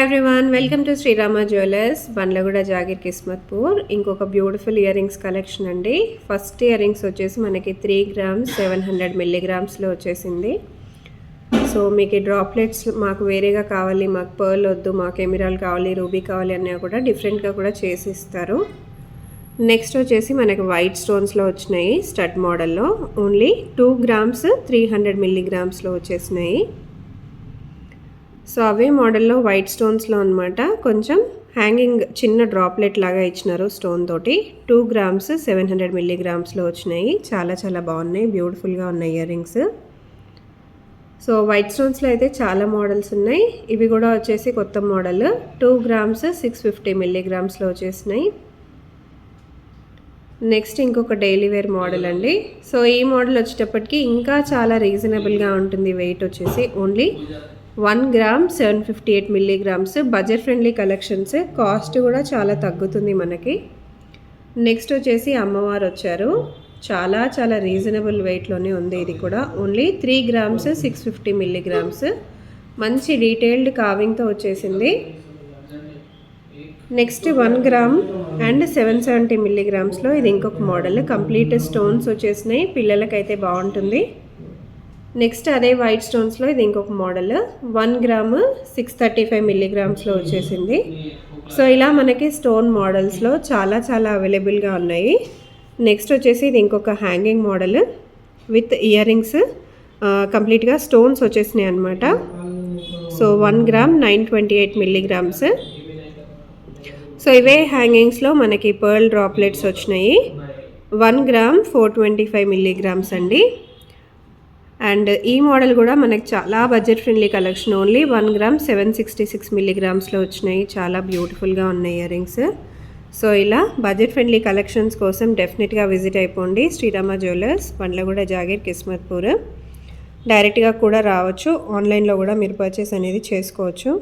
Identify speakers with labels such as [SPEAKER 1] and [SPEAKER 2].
[SPEAKER 1] Hi everyone, welcome to Srirama jewellers, Bandlaguda Jagir Kismatpur. ఇంకొక beautiful ear rings collection అండి. First ear rings వచ్చేసి మనకి 3 grams 700 milligrams వచ్చేసింది. సో మీకు డ్రాప్లెట్స్ మాకు వేరేగా కావాలి, మాకు పర్ల్ వద్దు, మాకు ఎమిరాల్ కావాలి, రూబీ కావాలి అన్నీ కూడా డిఫరెంట్గా కూడా చేసి ఇస్తారు. నెక్స్ట్ వచ్చేసి మనకి వైట్ స్టోన్స్లో వచ్చినాయి. స్టడ్ మోడల్లో ఓన్లీ 2 grams 300 milligrams వచ్చేసినాయి. సో అవే మోడల్లో వైట్ స్టోన్స్లో అనమాట. కొంచెం హ్యాంగింగ్ చిన్న డ్రాప్లెట్ లాగా ఇచ్చినారు స్టోన్ తోటి. 2 grams 700 milligrams వచ్చినాయి. చాలా చాలా బాగున్నాయి, బ్యూటిఫుల్గా ఉన్నాయి ఇయర్ రింగ్స్. సో వైట్ స్టోన్స్లో అయితే చాలా మోడల్స్ ఉన్నాయి. ఇవి కూడా వచ్చేసి కొత్త మోడల్ 2 grams 650 milligrams వచ్చేసినాయి. నెక్స్ట్ ఇంకొక డైలీ వేర్ మోడల్ అండి. సో ఈ మోడల్ వచ్చేటప్పటికి ఇంకా చాలా రీజనబుల్గా ఉంటుంది. వెయిట్ వచ్చేసి only 1 gram 758 milligrams. Budget friendly collections, cost కూడా చాలా తగ్గుతుంది మనకి. నెక్స్ట్ వచ్చేసి అమ్మవారు వచ్చారు. చాలా చాలా రీజనబుల్ వెయిట్లోనే ఉంది. ఇది కూడా ఓన్లీ 3 grams 650 milligrams. మంచి డీటెయిల్డ్ కావింగ్తో వచ్చేసింది. నెక్స్ట్ 1 gram అండ్ 770 milligrams ఇది ఇంకొక మోడల్. కంప్లీట్ స్టోన్స్ వచ్చేసినాయి, పిల్లలకైతే బాగుంటుంది. నెక్స్ట్ అదే వైట్ స్టోన్స్లో ఇది ఇంకొక మోడల్ 1 gram 635 milligrams వచ్చేసింది. సో ఇలా మనకి స్టోన్ మోడల్స్లో చాలా చాలా అవైలబుల్గా ఉన్నాయి. నెక్స్ట్ వచ్చేసి ఇది ఇంకొక hanging model with ear rings, కంప్లీట్గా స్టోన్స్ వచ్చేసినాయి అనమాట. So 1 gram 928 milligrams. సో ఇవే హ్యాంగింగ్స్లో మనకి పర్ల్ డ్రాప్లెట్స్ వచ్చినాయి. 1 gram 425 milligrams అండి. అండ్ ఈ మోడల్ కూడా మనకి చాలా budget friendly collection. Only 1 gram 766 milligrams వచ్చినాయి. చాలా బ్యూటిఫుల్గా ఉన్నాయి ఇయర్ రింగ్స్. సో ఇలా బడ్జెట్ ఫ్రెండ్లీ కలెక్షన్స్ కోసం డెఫినెట్గా విజిట్ అయిపోండి శ్రీరామ జ్యువెలర్స్, బండ్లగూడ జాగీర్ కిస్మత్పూర్. డైరెక్ట్గా కూడా రావచ్చు, ఆన్లైన్లో కూడా మీరు పర్చేస్ అనేది చేసుకోవచ్చు.